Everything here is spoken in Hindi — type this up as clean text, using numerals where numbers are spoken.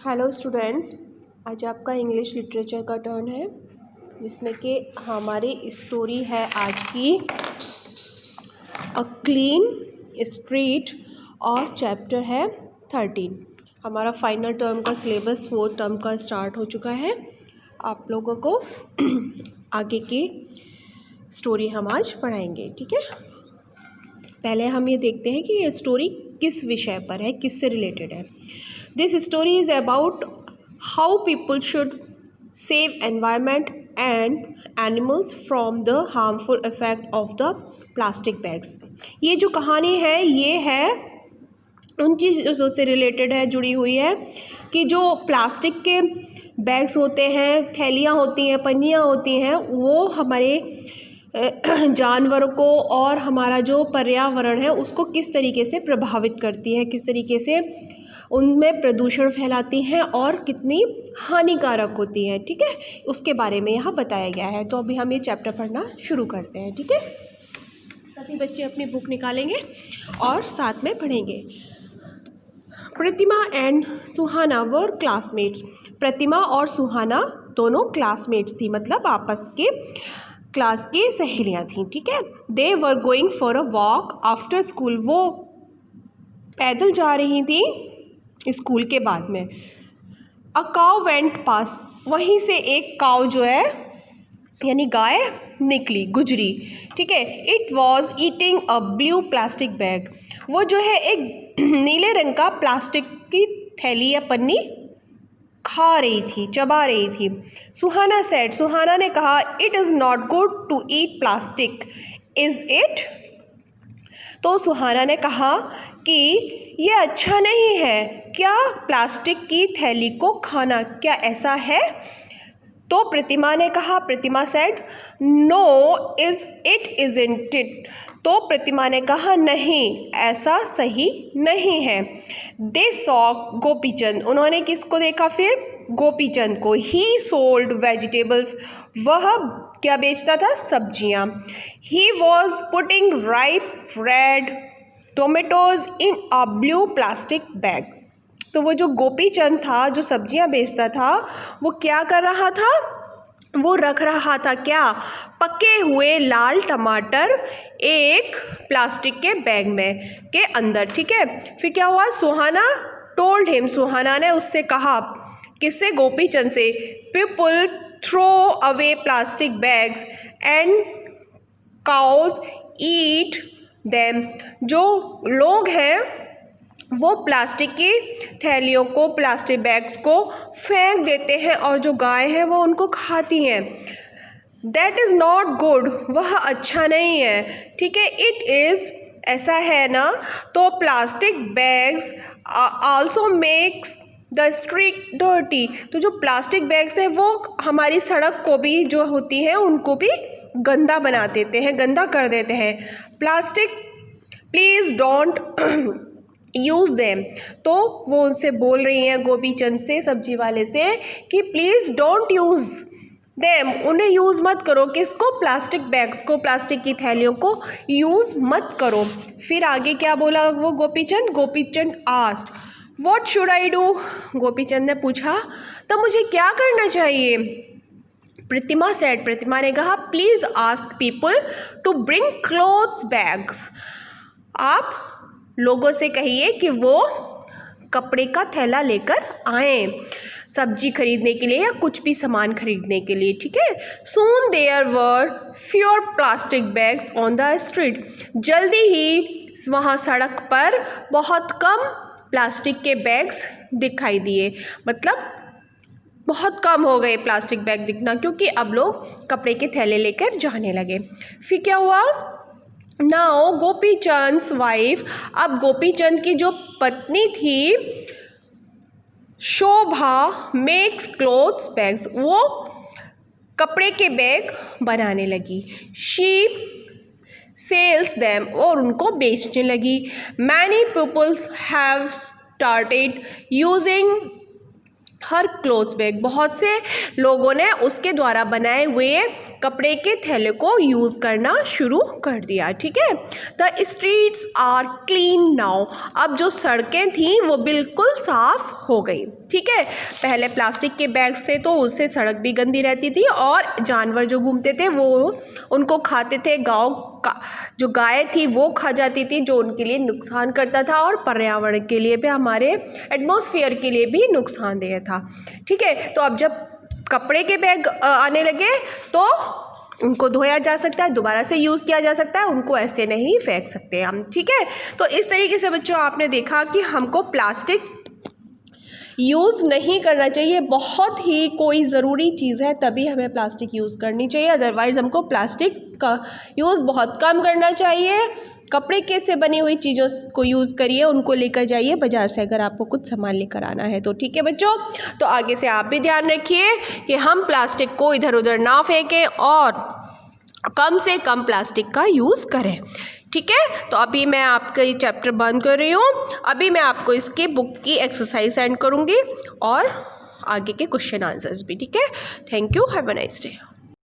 हेलो स्टूडेंट्स, आज आपका इंग्लिश लिटरेचर का टर्न है जिसमें कि हमारी स्टोरी है आज की अ क्लीन स्ट्रीट और चैप्टर है 13। हमारा फाइनल टर्म का सिलेबस 4th टर्म का स्टार्ट हो चुका है। आप लोगों को आगे की स्टोरी हम आज पढ़ाएंगे, ठीक है। पहले हम ये देखते हैं कि ये स्टोरी किस विषय पर है, किससे रिलेटेड है। This story is about how people should save environment and animals from the harmful effect of the plastic bags। ये जो कहानी है ये है उन चीज़ों से रिलेटेड है, जुड़ी हुई है कि जो प्लास्टिक के बैग्स होते हैं, थैलियाँ होती हैं, पन्नियाँ होती हैं, वो हमारे जानवरों को और हमारा जो पर्यावरण है उसको किस तरीके से प्रभावित करती है, किस तरीके से उनमें प्रदूषण फैलाती हैं और कितनी हानिकारक होती हैं, ठीक है। उसके बारे में यहाँ बताया गया है। तो अभी हम ये चैप्टर पढ़ना शुरू करते हैं, ठीक है। सभी बच्चे अपनी बुक निकालेंगे और साथ में पढ़ेंगे। प्रतिमा एंड सुहाना वर क्लासमेट्स। प्रतिमा और सुहाना दोनों क्लासमेट्स थी, मतलब आपस के क्लास की सहेलियाँ थीं, ठीक है। They were going for a walk after school. वो पैदल जा रही थी स्कूल के बाद में। A cow went past. वहीं से एक काउ जो है यानी गाय निकली, गुजरी, ठीक है। It was eating a blue plastic bag. वो जो है एक नीले रंग का प्लास्टिक की थैली या पन्नी खा रही थी, चबा रही थी। सुहाना सेड। सुहाना ने कहा, it is not good to eat plastic, is it. तो सुहाना ने कहा कि ये अच्छा नहीं है क्या प्लास्टिक की थैली को खाना, क्या ऐसा है। तो प्रतिमा ने कहा, Pratima said, no is it isn't it. तो प्रतिमा ने कहा, नहीं ऐसा सही नहीं है। They saw Gopichand. उन्होंने किसको देखा फिर? गोपीचंद को। He sold vegetables. वह क्या बेचता था? सब्जियां। He was putting ripe red tomatoes in a blue plastic bag. तो वो जो गोपीचंद था, जो सब्जियां बेचता था, वो क्या कर रहा था? वो रख रहा था क्या? पके हुए लाल टमाटर एक प्लास्टिक के बैग में के अंदर, ठीक है। फिर क्या हुआ? सुहाना टोल्ड हिम। सुहाना ने उससे कहा, किससे? गोपीचंद से। People throw away plastic bags and cows eat them. जो लोग हैं वो प्लास्टिक की थैलियों को, प्लास्टिक बैग्स को फेंक देते हैं और जो गाय हैं वो उनको खाती हैं। That is not good. वह अच्छा नहीं है, ठीक है। इट इज़, ऐसा है ना। तो plastic bags also makes the street dirty. तो जो प्लास्टिक बैग्स हैं वो हमारी सड़क को भी, जो होती हैं उनको भी गंदा बना देते हैं, गंदा कर देते हैं। Plastic please don't use them. तो वो उनसे बोल रही हैं, गोपीचंद से, सब्जी वाले से, कि प्लीज़ डोंट यूज़ देम। उन्हें यूज़ मत करो। किसको? प्लास्टिक बैग्स को, प्लास्टिक की थैलियों को यूज़ मत करो। फिर आगे क्या बोला वो Gopichand? Gopichand asked, what should I do. Gopichand ने पूछा, तो मुझे क्या करना चाहिए। प्रतिमा सेड। प्रतिमा ने कहा, please ask people to bring cloth bags. आप लोगों से कहिए कि वो कपड़े का थैला लेकर आएं, सब्जी खरीदने के लिए या कुछ भी सामान खरीदने के लिए, ठीक है। Soon there were fewer plastic bags on the street. जल्दी ही वहाँ सड़क पर बहुत कम प्लास्टिक के बैग्स दिखाई दिए, मतलब बहुत कम हो गए प्लास्टिक बैग दिखना, क्योंकि अब लोग कपड़े के थैले लेकर जाने लगे। फिर क्या हुआ? Now Gopichand's wife. अब गोपीचंद की जो पत्नी थी शोभा मेक्स क्लोथ्स बैग्स। वो कपड़े के बैग बनाने लगी। She sells them. और उनको बेचने लगी। Many peoples have started using her clothes bag, बहुत से लोगों ने उसके द्वारा बनाए हुए कपड़े के थैले को यूज़ करना शुरू कर दिया। ठीक है, the streets are clean now, अब जो सड़कें थीं वो बिल्कुल साफ़ हो गई। ठीक है, पहले प्लास्टिक के बैग्स थे तो उससे सड़क भी गंदी रहती थी और जानवर जो घूमते थे वो उनको खाते थे। गाँव का जो गाय थी वो खा जाती थी, जो उनके लिए नुकसान करता था और पर्यावरण के लिए भी, हमारे एटमॉस्फेयर के लिए भी नुकसानदेह था। ठीक है, तो अब जब कपड़े के बैग आने लगे तो उनको धोया जा सकता है, दोबारा से यूज़ किया जा सकता है, उनको ऐसे नहीं फेंक सकते हम। ठीक है, तो इस तरीके से बच्चों आपने देखा कि हमको प्लास्टिक यूज़ नहीं करना चाहिए। बहुत ही कोई ज़रूरी चीज़ है तभी हमें प्लास्टिक यूज़ करनी चाहिए, अदरवाइज़ हमको प्लास्टिक का यूज़ बहुत कम करना चाहिए। कपड़े के से बनी हुई चीज़ों को यूज़ करिए, उनको लेकर जाइए बाज़ार से अगर आपको कुछ सामान लेकर आना है तो। ठीक है बच्चों, तो आगे से आप भी ध्यान रखिए कि हम प्लास्टिक को इधर उधर ना फेंकें और कम से कम प्लास्टिक का यूज़ करें। ठीक है, तो अभी मैं आपका ये चैप्टर बंद कर रही हूँ। अभी मैं आपको इसकी बुक की एक्सरसाइज सेंड करूँगी और आगे के क्वेश्चन आंसर्स भी। ठीक है, thank you, have a nice day.